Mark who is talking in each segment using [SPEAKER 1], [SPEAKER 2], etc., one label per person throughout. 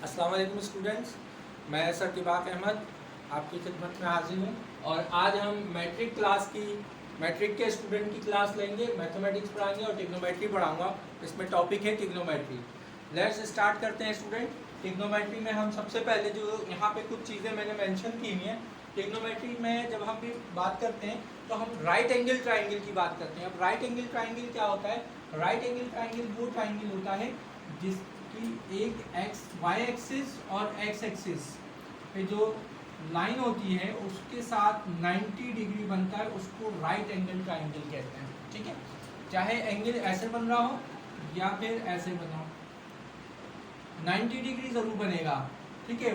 [SPEAKER 1] अस्सलाम वालेकुम स्टूडेंट्स, मैं सरकिबाक अहमद आपकी खिदमत में हाजिर हूँ। और आज हम मैट्रिक के स्टूडेंट की क्लास लेंगे। मैथमेटिक्स पढ़ाएंगे और टिग्नोमेट्री पढ़ाऊँगा। इसमें टॉपिक है टिग्नोमेट्री। लेट्स स्टार्ट करते हैं स्टूडेंट। टिग्नोमेट्री में हम सबसे पहले जो यहाँ पे कुछ चीज़ें मैंने मेंशन की हुई हैं। टिग्नोमेट्री में जब हम भी बात करते हैं तो हम राइट एंगल ट्राइंगल की बात करते हैं। अब राइट एंगल ट्राइंगल क्या होता है? राइट एंगल ट्राइंगल वो ट्राइंगल होता है जिसकी एक एक्स वाई एक्सिस और एक्स एक्सिस पे जो लाइन होती है उसके साथ 90 डिग्री बनता है, उसको राइट एंगल ट्राइंगल कहते हैं। ठीक है, चाहे एंगल ऐसे बन रहा हो या फिर ऐसे बना हो, 90 डिग्री जरूर बनेगा। ठीक है,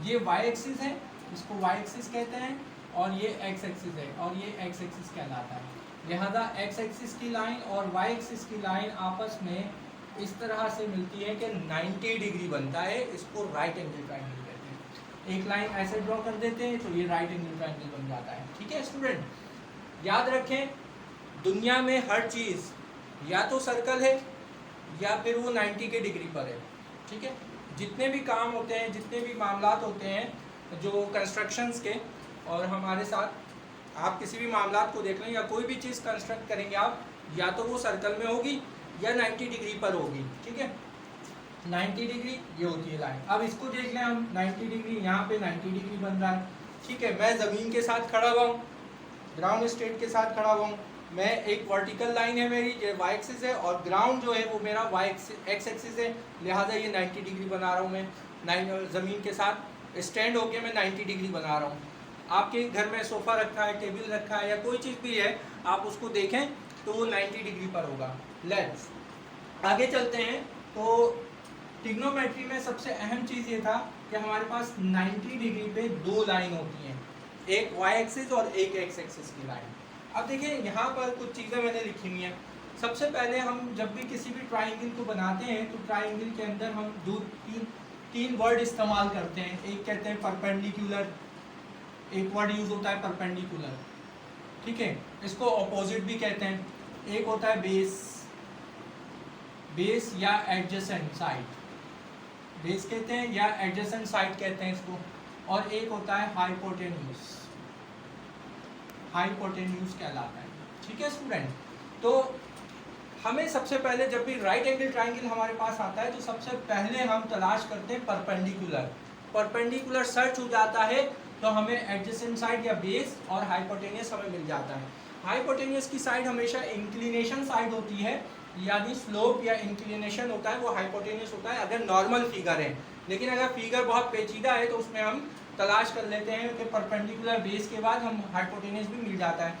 [SPEAKER 1] ये वाई एक्सिस है, इसको वाई एक्सिस कहते हैं, और ये एक्स एक्सिस है और ये एक्स एक्सिस कहलाता है। लिहाजा एक्स एक्सिस की लाइन और वाई एक्सिस की लाइन आपस में इस तरह से मिलती है कि 90 डिग्री बनता है, इसको राइट एंगल ट्राइंगल कहते हैं। एक लाइन ऐसे ड्रॉ कर देते हैं तो ये राइट एंगल ट्राइंगल बन जाता है। ठीक है स्टूडेंट, याद रखें दुनिया में हर चीज़ या तो सर्कल है या फिर वो 90 के डिग्री पर है। ठीक है, जितने भी काम होते हैं, जितने भी मामलात होते हैं जो कंस्ट्रक्शंस के, और हमारे साथ आप किसी भी मामलात को देख लें या कोई भी चीज़ कंस्ट्रक्ट करेंगे आप, या तो वो सर्कल में होगी या 90 डिग्री पर होगी। ठीक है, 90 डिग्री ये होती है लाइन। अब इसको देख लें हम, 90 डिग्री यहाँ पे 90 डिग्री बन रहा है। ठीक है, मैं ज़मीन के साथ खड़ा हुआ हूँ, ग्राउंड स्टेट के साथ खड़ा हुआ हूँ। मैं एक वर्टिकल लाइन है मेरी, ये वाई एक्सिस है, और ग्राउंड जो है वो मेरा एक्स एक्सिस है। लिहाजा ये 90 डिग्री बना रहा हूँ मैं। ज़मीन के साथ स्टैंड होके मैं 90 डिग्री बना रहा हूँ। आपके घर में सोफ़ा रखा है, टेबल रखा है, या कोई चीज़ भी है, आप उसको देखें तो वो 90 डिग्री पर होगा। लेट्स आगे चलते हैं। तो ट्रिग्नोमेट्री में सबसे अहम चीज़ ये था कि हमारे पास 90 डिग्री पे दो लाइन होती हैं, एक वाई एक्सिस और एक एक्स एक्सिस की लाइन। अब देखिए यहाँ पर कुछ चीज़ें मैंने लिखी हुई हैं। सबसे पहले हम जब भी किसी भी ट्राइंगल को बनाते हैं तो ट्राइंगल के अंदर हम तीन वर्ड इस्तेमाल करते हैं। एक कहते हैं परपेंडिकुलर, एक वर्ड यूज होता है परपेंडिकुलर। ठीक है, इसको ऑपोजिट भी कहते हैं। एक होता है बेस या एडजेसेंट साइड, बेस कहते हैं या एडजेसेंट साइड कहते हैं इसको। और एक होता है हाइपोटेन्यूज, हाइपोटेन्यूज कहलाता है। ठीक है स्टूडेंट, तो हमें सबसे पहले जब भी राइट एंगल ट्राइंगल हमारे पास आता है तो सबसे पहले हम तलाश करते हैं परपेंडिकुलर। परपेंडिकुलर सर्च हो जाता है तो हमें एडजेसेंट साइड या बेस और हाइपोटेनियस हमें मिल जाता है। हाइपोटेनियस की साइड हमेशा इंक्लिनेशन साइड होती है, यानी स्लोप या इंक्लिनेशन होता है वो हाइपोटेनियस होता है अगर नॉर्मल फिगर है। लेकिन अगर फिगर बहुत पेचीदा है तो उसमें हम तलाश कर लेते हैं कि परपेंडिकुलर बेस के बाद हम हाइपोटेनियस भी मिल जाता है।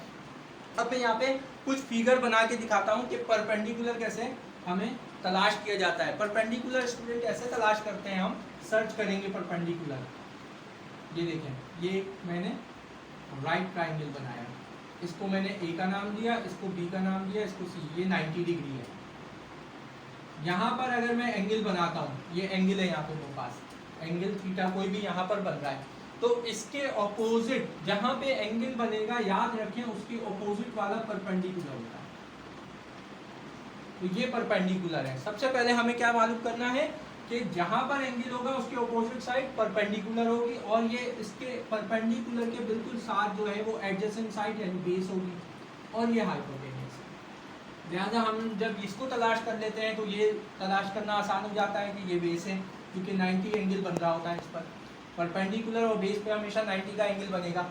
[SPEAKER 1] अब मैं यहाँ पे कुछ फिगर बना के दिखाता हूँ कि परपेंडिकुलर कैसे हमें तलाश किया जाता है। परपेंडिकुलर स्टूडेंट कैसे तलाश करते हैं, हम सर्च करेंगे परपेंडिकुलर। ये देखें, ये मैंने राइट ट्राइंगल बनाया, इसको मैंने ए का नाम दिया, इसको बी का नाम दिया, इसको सी। ये 90 डिग्री है। यहाँ पर अगर मैं एंगल बनाता हूँ, ये एंगल है यहाँ पे मेरे पास, एंगल थीटा कोई भी यहाँ पर बन रहा है, तो इसके ऑपोजिट जहाँ पे एंगल बनेगा, याद रखें उसके ऑपोजिट वाला परपेंडिकुलर होता है। तो ये परपेंडिकुलर है। सबसे पहले हमें क्या मालूम करना है कि जहाँ पर एंगल होगा उसके ऑपोजिट साइड परपेंडिकुलर होगी, और ये इसके परपेंडिकुलर के बिल्कुल साथ जो है वो एडजेसेंट साइड यानी बेस होगी, और ये हाइपोटेनियस है। लिहाजा हम जब इसको तलाश कर लेते हैं तो ये तलाश करना आसान हो जाता है कि ये बेस है, क्योंकि 90 एंगल बन रहा होता है इस पर। परपेंडिकुलर और बेस पे हमेशा 90 का एंगल बनेगा,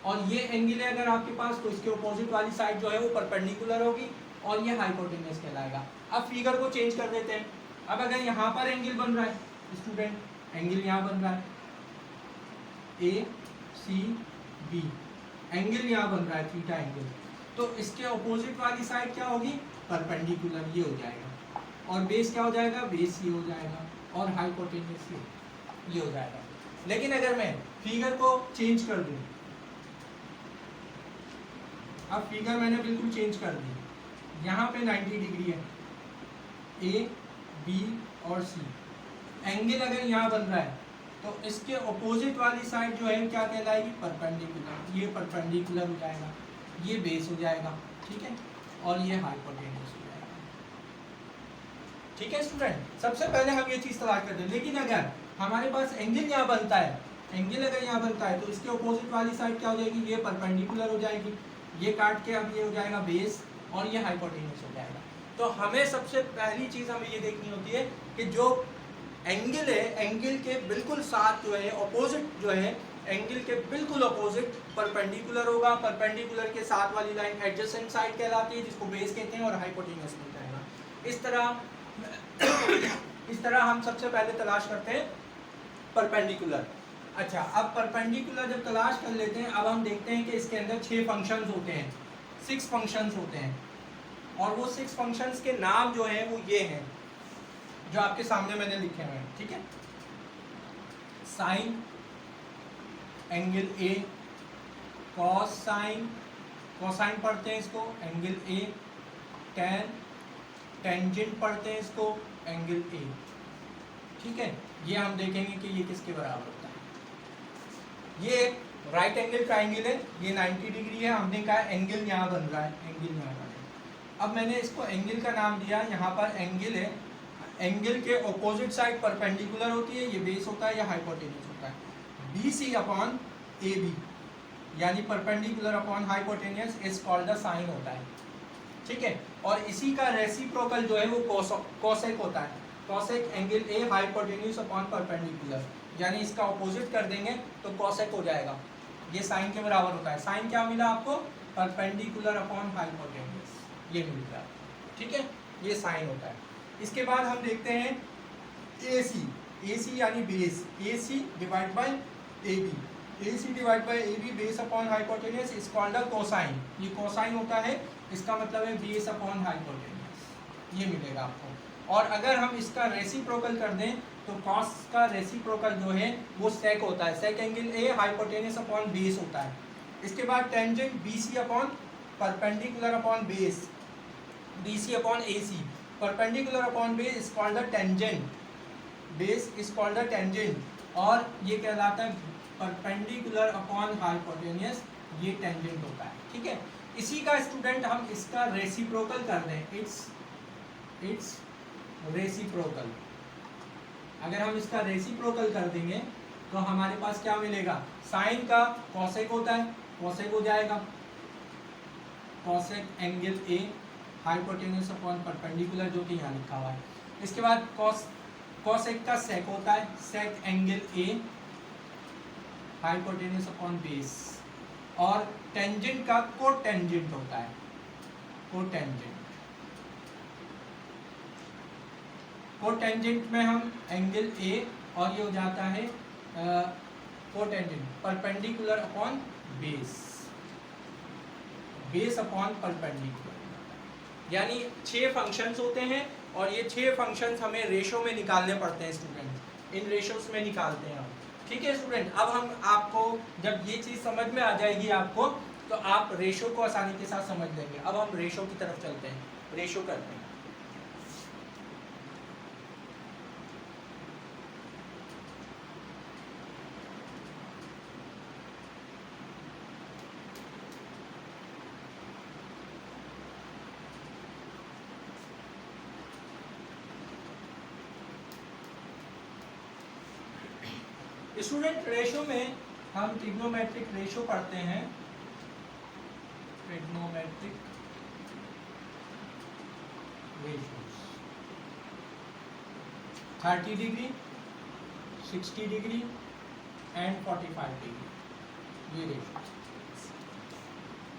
[SPEAKER 1] और ये एंगल है अगर आपके पास तो इसके ऑपोजिट वाली साइड जो है वो परपेंडिकुलर होगी, और ये हाइपोटेनियस कहलाएगा। अब फिगर को चेंज कर देते हैं। अब अगर यहाँ पर एंगल बन रहा है स्टूडेंट, एंगल यहाँ बन रहा है ए सी बी, एंगल यहाँ बन रहा है थीटा एंगल, तो इसके ऑपोजिट वाली साइड क्या होगी, परपेंडिकुलर, ये हो जाएगा। और बेस क्या हो जाएगा, बेस ये हो जाएगा, और हाइपोटेनियस ये हो जाएगा। लेकिन अगर मैं फिगर को चेंज कर दूं, अब फिगर मैंने बिल्कुल चेंज कर दी, यहाँ पे 90 डिग्री है, ए बी और सी, एंगल अगर यहाँ बन रहा है तो इसके ऑपोजिट वाली साइड जो है क्या कहलाएगी, परपेंडिकुलर। ये परपेंडिकुलर हो जाएगा, ये बेस हो जाएगा। ठीक है, और ये हाइपोटेन्यूस हो जाएगा। ठीक है स्टूडेंट, सबसे पहले हम ये चीज तलाश करते हैं। लेकिन अगर हमारे पास एंगल यहाँ बनता है, एंगल अगर यहाँ बनता है तो इसके अपोजिट वाली साइड क्या हो जाएगी, ये परपेंडिकुलर हो जाएगी, ये काट के अब ये हो जाएगा बेस और ये हाइपोटेन्यूस हो जाएगा। तो हमें सबसे पहली चीज हमें ये देखनी होती है कि जो एंगल है, एंगल के बिल्कुल साथ जो है अपोजिट जो है, एंगल के बिल्कुल अपोजिट परपेंडिकुलर होगा। परपेंडिकुलर के साथ वाली लाइन एडजेसेंट साइड कहलाती है, जिसको बेस कहते हैं, और हाइपोटेन्यूस मिलता है। इस तरह हम सबसे पहले तलाश करते हैं परपेंडिकुलर। अच्छा, अब परपेंडिकुलर जब तलाश कर लेते हैं, अब हम देखते हैं कि इसके अंदर 6 फंक्शंस होते हैं, 6 फंक्शंस होते हैं, और वो 6 फंक्शंस के नाम जो हैं वो ये हैं जो आपके सामने मैंने लिखे हुए हैं। ठीक है, sine, angle A, cos sine, cosine पढ़ते हैं इसको, एंगल ए, टैन, टेंजेंट पढ़ते हैं इसको, एंगल ए। ठीक है, ये हम देखेंगे कि ये किसके बराबर होता है। ये एक राइट एंगल ट्राइंगल है, ये 90 डिग्री है, हमने कहा एंगल यहाँ बन रहा है, एंगल यहाँ बन रहा है। अब मैंने इसको एंगल का नाम दिया, यहाँ पर एंगल है, एंगल के ऑपोजिट साइड परपेंडिकुलर होती है, ये बेस होता है या हाइपोटेन्यूस होता है। B C upon A B यानी perpendicular upon hypotenuse is called the sine होता है। ठीक है, और इसी का रेसिप्रोकल जो है वो कोसेक होता है। Cosec angle A hypotenuse upon perpendicular, यानी इसका ऑपोजिट कर देंगे तो कोसेक हो जाएगा, ये साइन के बराबर होता है। साइन क्या मिला आपको, परपेंडिकुलर अपॉन हाइपोटेन्यूस, ये मिल गया। ठीक है, ये साइन होता है। इसके बाद हम देखते हैं ए सी यानी base, A C divide by A B, A C divide by A B base upon hypotenuse is called a cosine, ये कोसाइन होता है, इसका मतलब है बेस अपॉन हाइपोटेन्यूस, ये मिलेगा आपको। और अगर हम इसका रेसिप्रोकल कर दें तो कॉस का रेसिप्रोकल जो है वो सेक होता है, sec angle A hypotenuse upon base होता है। इसके बाद tangent B C upon perpendicular upon base, B C upon A C, perpendicular upon base is called the tangent, base is called the tangent, और ये कहलाता है परपेंडिकुलर अपॉन हाइपोटेन्यूस, ये tangent होता है। ठीक है, इसी का स्टूडेंट हम इसका रेसिप्रोकल कर दें, इट्स रेसिप्रोकल। अगर हम इसका रेसिप्रोकल कर देंगे तो हमारे पास क्या मिलेगा, साइन का कॉसेक होता है, कॉसेक हो जाएगा, cosec angle A hypotenuse upon perpendicular, जो कि यहाँ लिखा हुआ है। इसके बाद कॉसेक का सेक होता है, sec angle A hypotenuse upon base, और टेंजेंट का कोटेंजेंट होता है, कोटेंजेंट। कोटेंजेंट में हम एंगल ए, और ये हो जाता है cotangent perpendicular upon base, base upon perpendicular. यानी 6 फंक्शंस होते हैं, और ये 6 फंक्शंस हमें रेशो में निकालने पड़ते हैं स्टूडेंट, इन रेशोस में निकालते हैं हम। ठीक है स्टूडेंट, अब हम आपको जब ये चीज़ समझ में आ जाएगी आपको, तो आप रेशो को आसानी के साथ समझ लेंगे। अब हम रेशो की तरफ चलते हैं, रेशो करते हैं। स्टूडेंट, रेशो में हम ट्रिग्नोमेट्रिक रेशो पढ़ते हैं, trigonometric ratios, 30 degree, 60 degree and 45 degree, ये रेशो।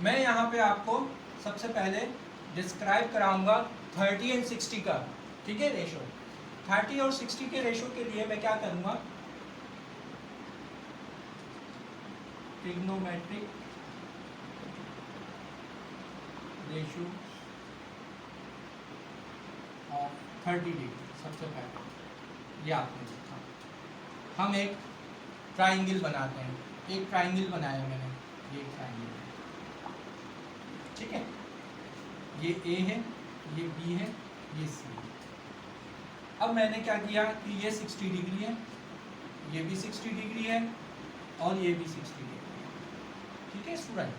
[SPEAKER 1] मैं यहाँ पे आपको सबसे पहले डिस्क्राइब कराऊंगा 30 एंड 60 का। ठीक है, रेशो 30 और 60 के रेशो के लिए मैं क्या करूँगा, ट्रिग्नोमेट्रिक रेशो ऑफ 30 डिग्री। सबसे पहले ये आपने देखा, हम एक ट्राइंगल बनाते हैं, एक ट्राइंगल बनाया मैंने, ये ट्राइंगल, ठीक है, ये ए है, ये बी है, ये सी है। अब मैंने क्या किया कि ये 60 डिग्री है, ये भी 60 डिग्री है, और ये भी 60 डिग्री है। ठीक है स्टूडेंट,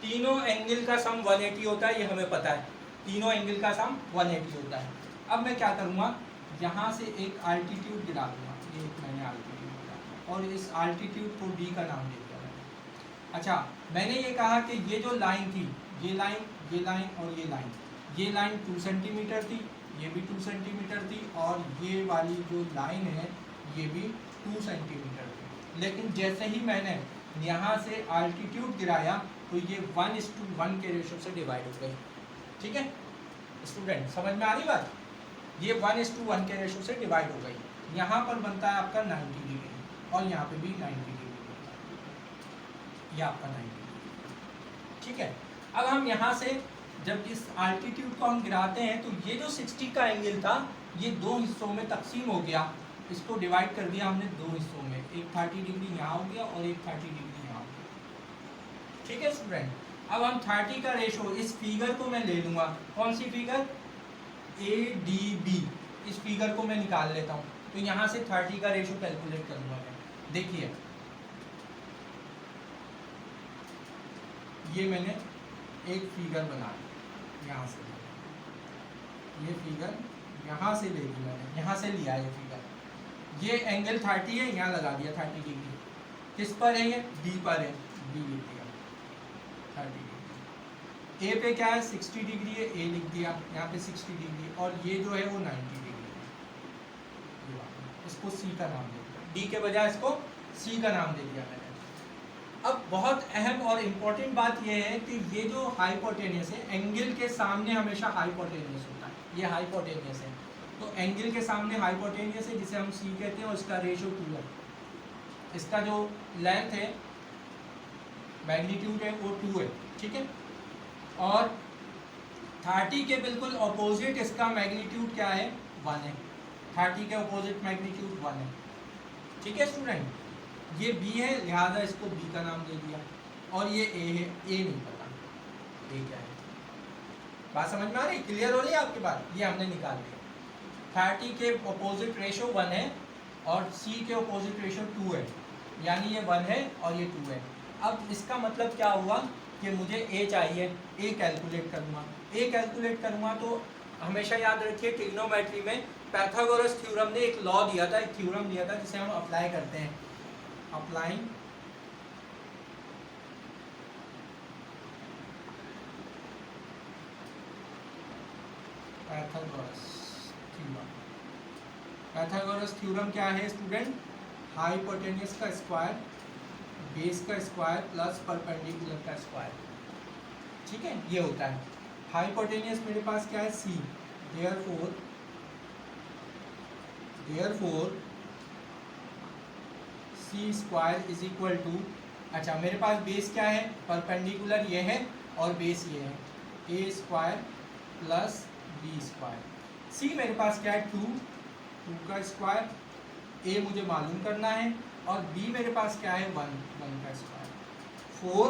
[SPEAKER 1] तीनों एंगल का सम 180 होता है, ये हमें पता है, तीनों एंगल का सम 180 होता है। अब मैं क्या करूँगा, यहाँ से एक अल्टीट्यूड गिरा दूँगा, ये एक मैंने अल्टीट्यूड गिरा और इस अल्टीट्यूड को डी का नाम दे दिया मैंने। अच्छा, मैंने ये कहा कि ये जो लाइन थी, ये लाइन और ये लाइन 2 सेंटीमीटर थी, ये भी 2 सेंटीमीटर थी, और ये वाली जो लाइन है ये भी 2 सेंटीमीटर थी। लेकिन जैसे ही मैंने यहाँ से अल्टीट्यूड गिराया तो ये 1:1 के रेशो से डिवाइड हो गई। ठीक है स्टूडेंट, समझ में आ रही बात? ये 1:1 के रेशो से डिवाइड हो गई। यहाँ पर बनता है आपका 90 डिग्री और यहाँ पे भी 90 डिग्री बनता है, ये आपका 90 डिग्री। ठीक है, अब हम यहाँ से जब इस अल्टीट्यूड को हम गिराते हैं तो ये जो 60 का एंगल था ये 2 हिस्सों में तकसीम हो गया, इसको डिवाइड कर दिया हमने 2 हिस्सों में, एक 30 डिग्री यहाँ हो गया और एक 30 डिग्री यहाँ हो गया। ठीक है स्टूडेंट, अब हम 30 का रेशो, इस फिगर को मैं ले लूँगा, कौन सी फिगर, ADB, इस फिगर को मैं निकाल लेता हूँ। तो यहाँ से 30 का रेशो कैलकुलेट करूँगा मैं। देखिए ये मैंने एक फिगर बना ली, यहाँ से ये फिगर यहाँ से ले ली मैंने, यहाँ से लिया ये फिगर, ये एंगल 30 है, यहाँ लगा दिया 30 डिग्री। किस पर है ये, B पर है, B लिख दिया 30 डिग्री। A पे क्या है 60 डिग्री है, A लिख दिया यहाँ पे 60 डिग्री, और ये जो है वो 90 डिग्री है, इसको C का नाम दे दिया, D के बजाय इसको C का नाम दे दिया मैंने। अब बहुत अहम और इम्पोर्टेंट बात यह है कि ये जो हाइपोटेनियस है, एंगल के सामने हमेशा हाइपोटेनियस होता है, ये हाइपोटेनियस है, तो एंगल के सामने हाइपोटेनियस है जिसे हम C कहते हैं, और इसका रेशो 2 है, इसका जो लेंथ है मैग्नीट्यूड है वो 2 है। ठीक है, और 30 के बिल्कुल अपोजिट इसका मैग्नीट्यूड क्या है, 1 है, 30 के अपोजिट मैग्नीट्यूड 1 है। ठीक है स्टूडेंट, ये B है लिहाजा इसको B का नाम दे दिया, और ये A है, A नहीं पता A क्या है। बात समझ में आ रही, क्लियर हो रही है आपके बात? ये हमने निकाल दिया, 30 के अपोजिट रेशो 1 है और C के अपोजिट रेशो 2 है, यानी ये 1 है और ये 2 है। अब इसका मतलब क्या हुआ कि मुझे A चाहिए, A कैलकुलेट करूँगा। A कैलकुलेट करूँगा तो हमेशा याद रखिए ट्रिग्नोमेट्री में पाइथागोरस थ्योरम ने एक लॉ दिया था, एक थ्योरम दिया था जिसे हम अप्लाई करते हैं, applying Pythagoras theorem. Pythagoras theorem क्या है स्टूडेंट, हाइपोटेनियस का स्क्वायर, बेस का स्क्वायर प्लस परपेंडिकुलर का स्क्वायर। ठीक है, ये होता है हाइपोटेनियस। मेरे पास क्या है C, therefore C square is equal to, अच्छा मेरे पास बेस क्या है, परपेंडिकुलर ये है और बेस ये है, A square plus B square. C मेरे पास क्या है 2 का स्क्वायर, A मुझे मालूम करना है, और B मेरे पास क्या है 1 का स्क्वायर, 4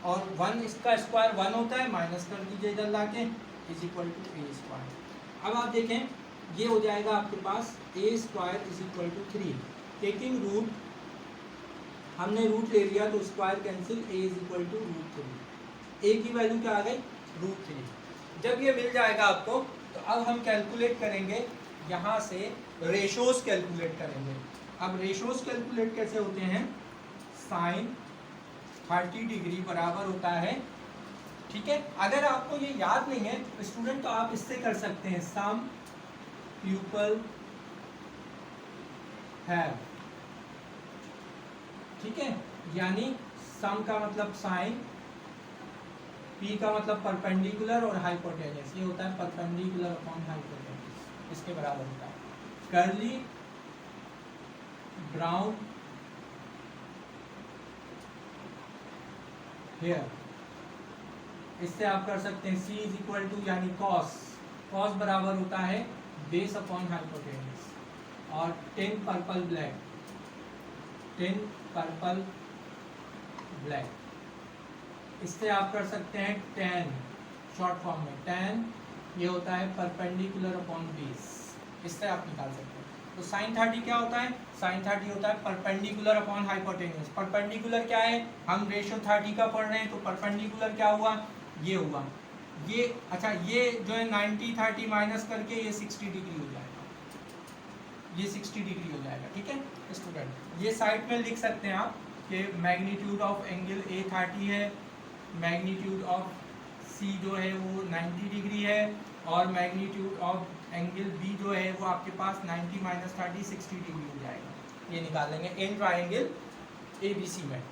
[SPEAKER 1] और 1 इसका स्क्वायर 1 होता है, माइनस कर दीजिए इधर लाके, is equal to A square. अब आप देखें ये हो जाएगा आपके पास A square is equal to 3, taking root, हमने रूट ले लिया तो square cancel, A is equal to √3, A की वैल्यू क्या आ गई √3। जब ये मिल जाएगा आपको तो अब हम कैलकुलेट करेंगे, यहाँ से रेशोज कैलकुलेट करेंगे। अब रेशोज कैलकुलेट कैसे होते हैं, साइन 30 डिग्री बराबर होता है, ठीक है, अगर आपको ये याद नहीं है स्टूडेंट तो आप इससे कर सकते हैं, सम पीपल हैव, ठीक है, यानी सम का मतलब साइन, पी का मतलब परपेंडिकुलर और हाइपोटेनियस, ये होता है परपेंडिकुलर अपॉन हाइपोटेनियस, इसके बराबर होता है। कर्ली ब्राउन हेयर, इससे आप कर सकते हैं C इज इक्वल टू, यानी कॉस, कॉस बराबर होता है बेस अपॉन हाइपोटेनियस, और 10 पर्पल ब्लैक, 10 पर्पल ब्लैक, इससे आप कर सकते हैं tan, शॉर्ट फॉर्म में tan, ये होता है परपेंडिकुलर अपॉन बेस, इससे आप निकाल सकते हैं। तो साइन 30 क्या होता है, साइन 30 होता है परपेंडिकुलर अपॉन हाइपोटेनियस। परपेंडिकुलर क्या है, हम रेशियो 30 का पढ़ रहे हैं तो परपेंडिकुलर क्या हुआ, ये हुआ, ये अच्छा, ये जो है 90 30 माइनस करके ये 60 डिग्री हो जाएगा, ये 60 डिग्री हो जाएगा। ठीक है स्टूडेंट, ये साइड में लिख सकते हैं आप कि मैग्नीट्यूड ऑफ एंगल ए 30 है, मैग्नीट्यूड ऑफ सी जो है वो 90 डिग्री है, और मैग्नीट्यूड ऑफ एंगल बी जो है वो आपके पास 90 माइनस 30 60 डिग्री हो जाएगा। ये निकाल लेंगे इन ट्राइंगल ABC में,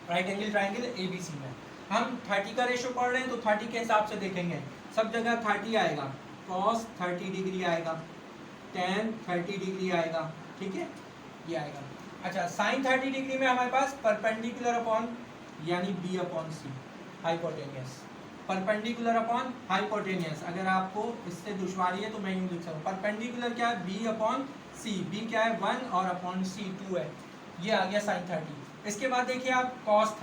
[SPEAKER 1] राइट एंगल ट्राइंगल ABC में। हम 30 का रेशो पढ़ रहे हैं तो 30 के हिसाब से देखेंगे, सब जगह 30 आएगा, cos 30 डिग्री आएगा, tan 30 डिग्री आएगा। ठीक है, ये आएगा। अच्छा, sin 30 डिग्री में हमारे पास परपेंडिकुलर अपॉन यानी B upon C, hypotenuse, perpendicular upon hypotenuse. अगर आपको इससे दुश्वारी है तो मैं यूँ लिख सकता हूँ, परपेंडिकुलर क्या है, B अपॉन C, B क्या है 1 और अपॉन C 2 है, ये आ गया sin 30। इसके बाद देखिए आप cos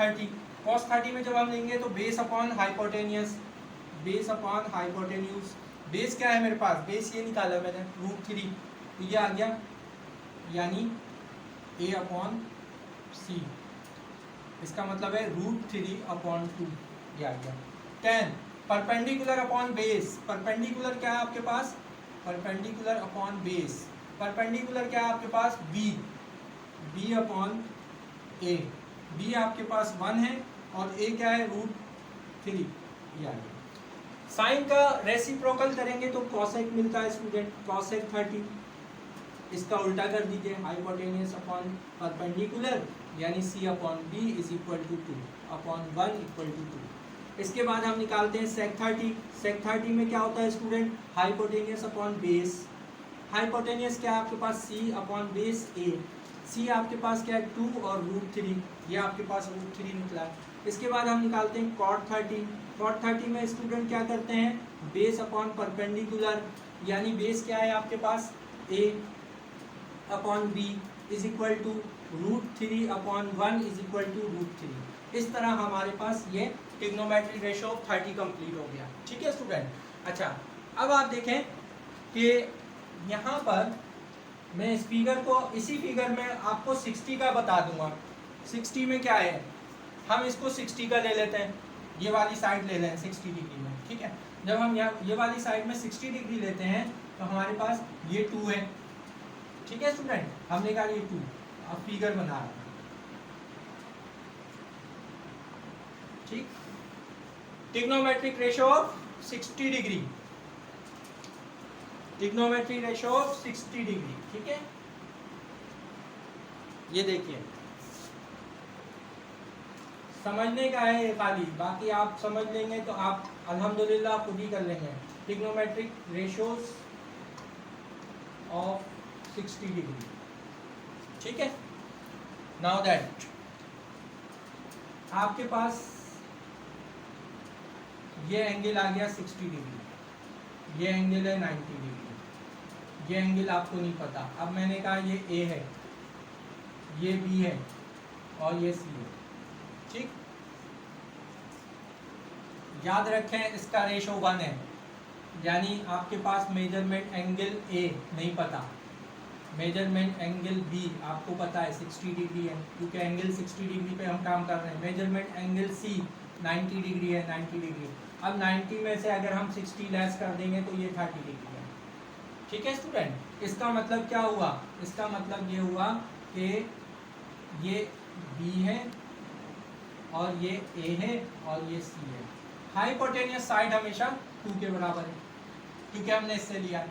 [SPEAKER 1] 30 में जब हम लेंगे तो base upon hypotenuse, base upon hypotenuse, base क्या है मेरे पास, बेस ये निकाला मैंने √3, तो ये आ गया यानी A अपॉन C, इसका मतलब है √3 अपॉन 2, ये आ गया। 10 परपेंडिकुलर अपॉन बेस, परपेंडिकुलर क्या है आपके पास, परपेंडिकुलर अपॉन बेस, परपेंडिकुलर क्या है आपके पास B अपॉन A, B आपके पास 1 है और A क्या है √3, ये आ गया। साइन का रेसिप्रोकल करेंगे तो कॉसेक मिलता है स्टूडेंट, कॉसेक 30, इसका उल्टा कर दीजिए, हाइपोटेनियस अपॉन परपेंडिकुलर यानी C upon B is equal to 2 upon 1 equal to 2। इसके बाद हम निकालते हैं सेक 30, सेक 30 में क्या होता है student, hypotenuse upon base, hypotenuse क्या है आपके पास C upon base A, C आपके पास क्या है 2 और √3, ये आपके पास √3 निकला है। इसके बाद हम निकालते हैं cot 30, cot 30 में स्टूडेंट क्या करते हैं, बेस अपॉन परपेंडिकुलर यानी बेस क्या है आपके पास A upon B is equal to √3 upon 1 is equal to √3। इस तरह हमारे पास ये ट्रिग्नोमेट्रिक रेशो ऑफ 30 कंप्लीट हो गया। ठीक है स्टूडेंट। अच्छा, अब आप देखें कि यहाँ पर मैं इस फिगर को, इसी फिगर में आपको 60 का बता दूंगा। 60 में क्या है, हम इसको 60 का ले लेते हैं, ये वाली साइड ले लें 60 डिग्री में। ठीक है, जब हम यहाँ ये वाली साइड में 60 डिग्री लेते हैं तो हमारे पास ये 2 है। ठीक है स्टूडेंट, हमने कहा ये 2, अब फिगर बना रहा है। ठीक, trigonometric ratio of 60 degree, trigonometric ratio of 60 degree. ठीक है, ये देखिए, समझने का है ये खाली, बाकी आप समझ लेंगे तो आप अल्हम्दुलिल्लाह खुद ही कर लेंगे। Trigonometric ratios of 60 degree. ठीक है, नाउ दैट आपके पास ये एंगल आ गया 60 डिग्री, ये एंगल है 90 डिग्री, ये एंगल आपको नहीं पता। अब मैंने कहा ये A है, ये B है और ये C है। ठीक, याद रखें इसका रेशो 1 है, यानी आपके पास मेजरमेंट एंगल A नहीं पता, मेजरमेंट एंगल B आपको पता है 60 डिग्री है, क्योंकि एंगल 60 डिग्री पे हम काम कर रहे हैं। मेजरमेंट एंगल C 90 डिग्री है, 90 डिग्री। अब 90 में से अगर हम 60 लेस कर देंगे तो ये 30 डिग्री है। ठीक है स्टूडेंट, इसका मतलब क्या हुआ, इसका मतलब ये हुआ कि ये B है और ये A है और ये C है। हाइपोटेनियस साइड हमेशा 2 के बराबर है क्योंकि हमने इससे लिया।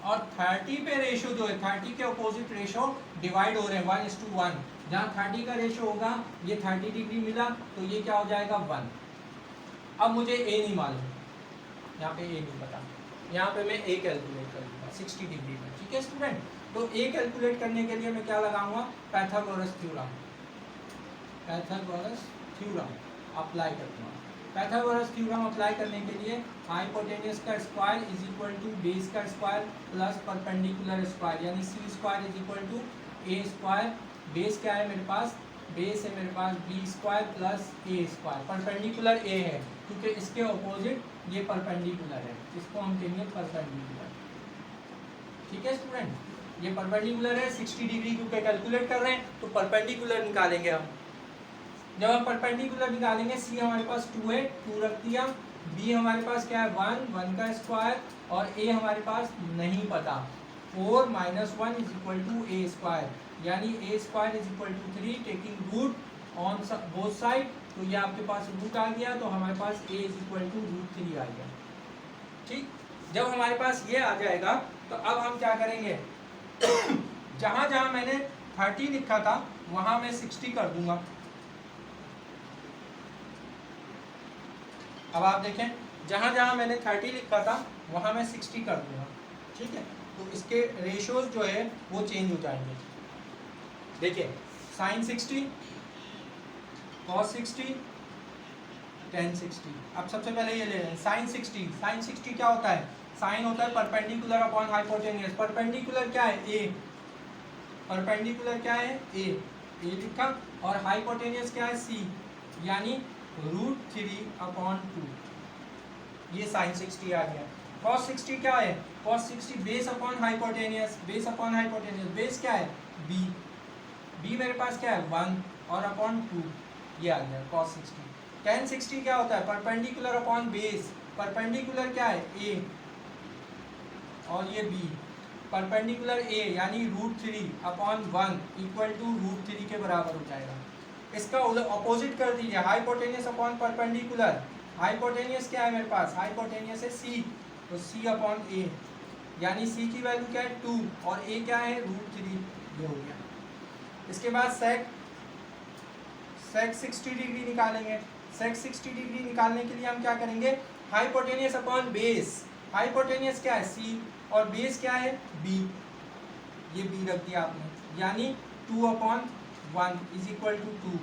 [SPEAKER 1] और 30 पे रेशो जो है, 30 के अपोजिट रेशो डिवाइड हो रहे हैं 1:1। जहाँ 30 का रेशो होगा, ये 30 डिग्री मिला तो ये क्या हो जाएगा 1। अब मुझे A नहीं मालूम, यहाँ पे A नहीं पता, यहाँ पे मैं A कैलकुलेट कर लूँगा 60 डिग्री में। ठीक है स्टूडेंट, तो A कैलकुलेट करने के लिए मैं क्या लगाऊंगा, Pythagoras theorem, Pythagoras theorem apply करूँगा। पाइथागोरस थ्योरम अप्लाई करने के लिए हाइपोटेनियस का square is equal to base का स्क्वायर प्लस परपेंडिकुलर स्क्वायर, यानी C square is equal to A square. Base क्या है मेरे पास, बेस है मेरे पास B square plus A square. Perpendicular A है क्योंकि इसके अपोजिट ये परपेंडिकुलर है, इसको हम कहेंगे परपेंडिकुलर। ठीक है स्टूडेंट, ये परपेंडिकुलर है 60 डिग्री, क्योंकि कैलकुलेट कर रहे हैं तो परपेंडिकुलर निकालेंगे हम। जब हम परपेंडिकुलर निकालेंगे, C हमारे पास 2 है, 2 रख दिया, बी हमारे पास क्या है 1 का स्क्वायर, और ए हमारे पास नहीं पता 4 - 1 = ए स्क्वायर, यानी A square = 3 taking root on both side, तो ये आपके पास रूट आ गया, तो हमारे पास ए =√3 आ गया। ठीक, जब हमारे पास ये आ जाएगा तो अब हम क्या करेंगे जहां जहां मैंने 30 लिखा था वहां मैं 60 कर दूंगा। अब आप देखें जहां जहां मैंने 30 लिखा था वहां मैं 60 कर दूंगा। ठीक है, तो इसके रेशियोज जो है वो चेंज हो जाएंगे। देखिए sin 60, cos 60, tan 60। अब सबसे पहले ये ले लें sin 60। sin 60 क्या होता है? साइन होता है परपेंडिकुलर अपॉन हाइपोटेनियस। परपेंडिकुलर क्या है? ए। परपेंडिकुलर क्या है? ए लिखा, और हाइपोटेनियस क्या है? सी, यानी √3/2। ये sin 60 आ गया। cos 60 क्या है? cos 60 base upon hypotenuse. Base upon hypotenuse, base क्या है? b। b मेरे पास क्या है? 1 और अपॉन 2, ये आ गया cos 60। tan 60 क्या होता है? Perpendicular upon base. परपेंडिकुलर क्या है? a, और ये b। परपेंडिकुलर a यानी √3/1 = √3 के बराबर हो जाएगा। इसका अपोजिट कर दीजिए, हाइपोटेनियस अपॉन परपेंडिकुलर। हाइपोटेनियस क्या है मेरे पास? हाइपोटेनियस है c, तो c/a, यानी c की वैल्यू क्या है? 2, और a क्या है? √3, ये हो गया। इसके बाद sec 60 डिग्री निकालेंगे। sec 60 डिग्री निकालने के लिए हम क्या करेंगे? Hypotenuse upon base. हाइपोटेनियस क्या है? c, और बेस क्या है? b, ये b रख दिया आपने, यानी 2/1 = 2।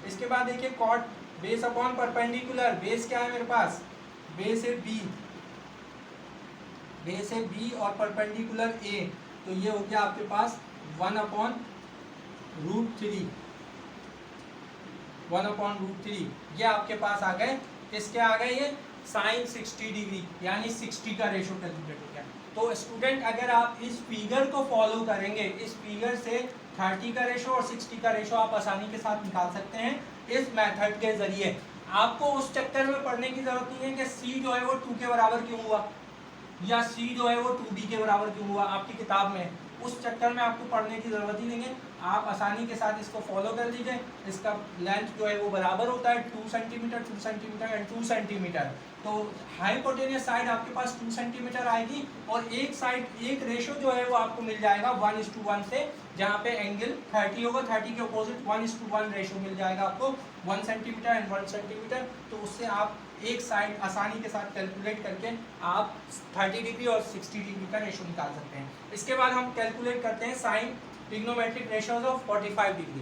[SPEAKER 1] इसके बाद देखिए cot base upon perpendicular. Base क्या है मेरे पास? बेस है b, बेस है b और परपेंडिकुलर a, तो ये हो गया आपके पास 1/√3। 1/√3 ये आपके पास आ गए। किसके आ गए? ये sin 60 डिग्री, यानी 60 का रेशो कैलकुलेट हो गया। तो स्टूडेंट अगर आप इस फिगर को फॉलो करेंगे, इस फिगर से 30 का रेशो और 60 का रेशो आप आसानी के साथ निकाल सकते हैं इस मेथड के जरिए। आपको उस चक्कर में पढ़ने की जरूरत नहीं है कि c जो है वो 2 के बराबर क्यों हुआ, या c जो है वो 2b के बराबर क्यों हुआ आपकी किताब में। उस चक्कर में आपको पढ़ने की जरूरत ही नहीं है, आप आसानी के साथ इसको फॉलो कर लीजिए। इसका लेंथ जो है वो बराबर होता है 2 सेंटीमीटर, 2 सेंटीमीटर एंड 2 सेंटीमीटर। तो हाइपोटेनियस साइड आपके पास 2 सेंटीमीटर आएगी, और एक साइड एक रेशो जो है वो आपको मिल जाएगा 1:1 से, जहाँ पे एंगल 30 होगा, 30 के अपोजिट 1:1 रेशो मिल जाएगा आपको 1 सेंटीमीटर एंड 1 सेंटीमीटर। तो उससे आप एक साइड आसानी के साथ कैलकुलेट करके आप 30 डिग्री और 60 डिग्री का रेशो निकाल सकते हैं। इसके बाद हम कैलकुलेट करते हैं sine trigonometric ratios of 45 degree.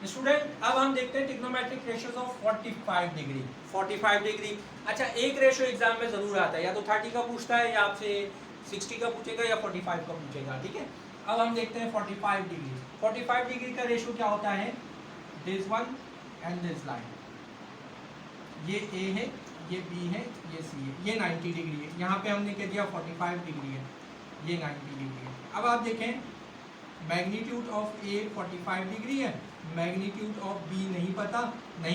[SPEAKER 1] Student अब हम देखते हैं trigonometric ratios of 45 degree. 45 degree, अच्छा एक रेशियो एग्जाम में जरूर आता है, या तो 30 का पूछता है, या आपसे 60 का पूछेगा, या 45 का पूछेगा। ठीक है, अब हम देखते हैं 45 डिग्री। 45 डिग्री का रेशियो क्या होता है? This one and this line, ये A है, ये B है, ये C है, ये 90 डिग्री है। यहाँ पे हमने कह दिया 45 डिग्री है, ये 90 डिग्री है। अब आप देखें मैग्नीट्यूड ऑफ A 45 डिग्री है, मैग्नीट्यूड ऑफ B नहीं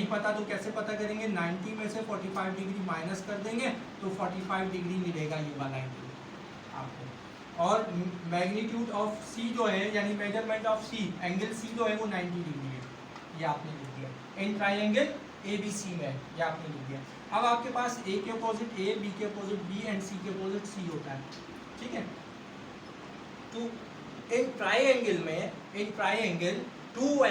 [SPEAKER 1] पता तो कैसे पता करेंगे? 90 में से 45 डिग्री माइनस कर देंगे तो 45 डिग्री मिलेगा ये वाला एंगल आपको। और मैग्नीट्यूड ऑफ C जो है, यानी measurement of C, angle C जो है वो 90 डिग्री है, ये आपने लिख दिया। इन ट्राइंगल ABC में ये आपने लिख दिया। अब आपके पास A के अपोजिट A, B के अपोजिट B एंड C के अपोजिट C होता है। ठीक है, तो इन ट्राइंगल में, in triangle two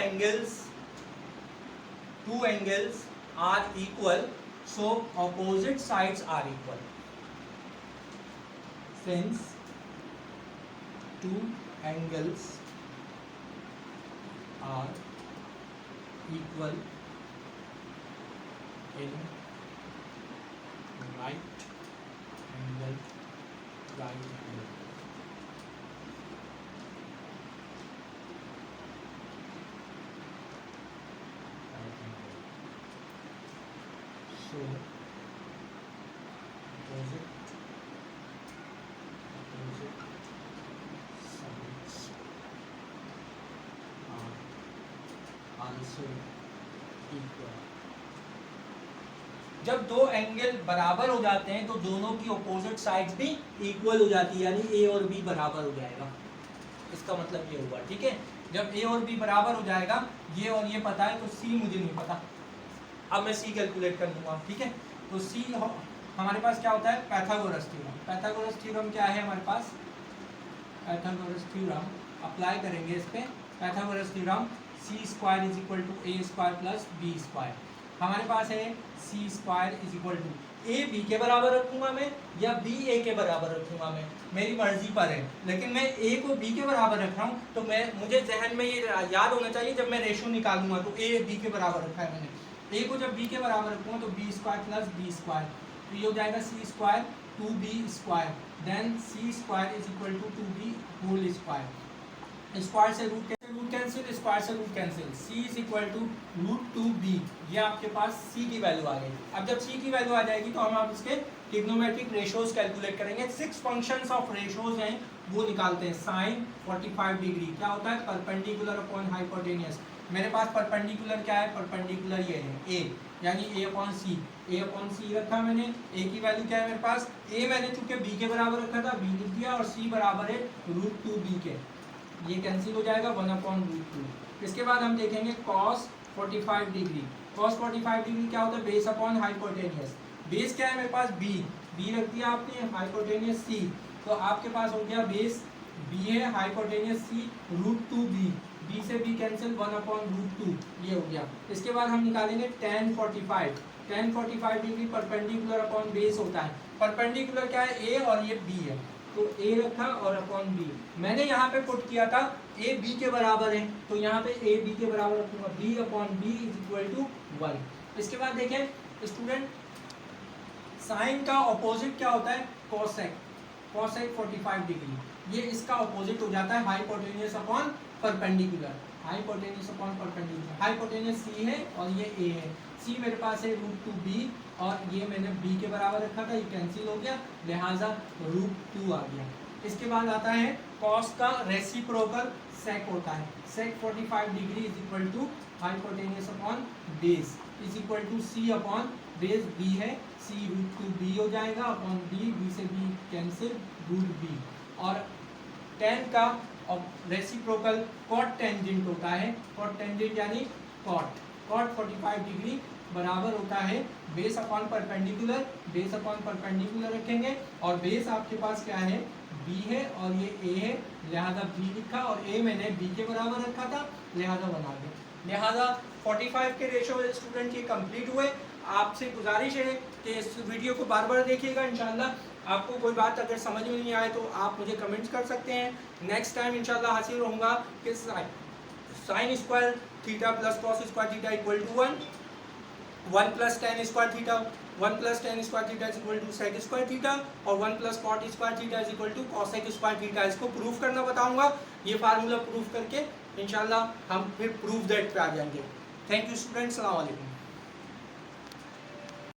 [SPEAKER 1] angles are equal, so opposite sides are equal. Since two angles are equal in right angle, so opposite sides are also equal. जब दो angle बराबर हो जाते हैं तो दोनों की अपोजिट साइड्स भी इक्वल हो जाती है, यानी ए और बी बराबर हो जाएगा। इसका मतलब ये हुआ, ठीक है। जब ए और बी बराबर हो जाएगा, ये और ये पता है तो सी मुझे नहीं पता, अब मैं सी कैलकुलेट कर दूंगा, ठीक है। तो सी हमारे पास क्या होता है, पाइथागोरस थ्योरम। पाइथागोरस थ्योरम क्या है हमारे पास, पाइथागोरस थ्योरम अप्लाई करेंगे इस पे। Pythagoras theorem C square is equal to A square plus B square. हमारे पास है C square is equal to A B के बराबर रखूंगा मैं या बी ए के बराबर रखूंगा मैं, मेरी मर्जी पर है, लेकिन मैं ए को बी के बराबर रख रहा हूँ तो मुझे जहन में ये याद होना चाहिए जब मैं रेशो निकालूंगा तो ए बी के बराबर रखा है मैंने। ए को जब बी के बराबर रखूंगा तो B square plus B square, तो ये हो जाएगा C square 2b square, then C square is equal to 2b whole square. Square से रूट कैंसिल, स्क्वायर से root cancel, c is equal to root 2b। ये आपके पास c की value आ गई। अब जब c की वैल्यू आ जाएगी तो हम आप इसके ट्रिग्नोमेट्रिक रेशियोज कैलकुलेट करेंगे। 6 फंक्शंस ऑफ रेशियोज हैं वो निकालते हैं। साइन 45 डिग्री क्या होता है, परपेंडिकुलर अपॉन हाइपोटेनियस। मेरे पास परपेंडिकुलर क्या है, परपेंडिकुलर ये है a, यानी a अपॉन सी रखा मैंने। a की वैल्यू क्या है मेरे पास, a मैंने चूंकि b के बराबर रखा था b लिख दिया, और c बराबर है रूट 2b के, ये कैंसिल हो जाएगा 1 अपॉन रूट 2। इसके बाद हम देखेंगे cos 45 डिग्री। cos 45 डिग्री क्या होता है, बेस अपॉन हाइपोटेनियस। बेस क्या है मेरे पास b रख दिया आपने, हाइपोटेनियस c, तो आपके पास हो गया बेस b है, hypotenuse c root 2b, b से b कैंसिल 1 अपॉन रूट 2, ये हो गया। इसके बाद हम निकालेंगे tan 45 degree perpendicular upon base होता है। परपेंडिकुलर क्या है, a और ये b है, तो a रखा और अपॉन b। मैंने यहाँ पे पुट किया था a b के बराबर है, तो यहाँ पे a b के बराबर रखूंगा, b upon b is equal to 1। इसके बाद देखें स्टूडेंट, साइन का ऑपोजिट क्या होता है, कोसेक 45 डिग्री, ये इसका ऑपोजिट हो जाता है hypotenuse upon perpendicular. Hypotenuse upon perpendicular, hypotenuse c है और ये a है। c मेरे पास है रूट 2b और ये मैंने b के बराबर रखा था, ये कैंसिल हो गया, लिहाजा रूट 2 आ गया। इसके बाद आता है कॉस का रेसिप्रोकल सेक होता है। Sec 45 degree is equal to hypotenuse upon base is equal to c upon base b है, c रूट 2b हो जाएगा अपॉन b से b कैंसिल रूट b। और tan का रेसिप्रोकल कॉट टेंजेंट होता है, कॉट टेंजेंट यानी कॉट 45 डिग्री बराबर होता है base upon perpendicular, base upon perpendicular रखेंगे, और बेस आपके पास क्या है, b है और ये a है, लिहाजा b लिखा, और a मैंने b के बराबर रखा था, लिहाजा बना दिया। लिहाजा 45 के रेशो स्टूडेंट ये कंप्लीट हुए। आपसे गुजारिश है कि इस वीडियो को बार बार देखिएगा। इंशाल्लाह आपको कोई बात अगर समझ में नहीं आए तो आप मुझे कमेंट्स कर सकते हैं। नेक्स्ट टाइम इंशाल्लाह हासिल रहूँगा कि sine square theta plus cos square theta equal to 1 plus tan square theta, 1 plus tan square theta is equal to sec square theta, और 1 plus cot square theta is equal to cosec square theta. इसको proof करना बताऊंगा। ये formula proof करके इंशाल्लाह हम फिर proof that पे आ जाएंगे। थैंक यू स्टूडेंट्स, अस्सलाम वालेकुम।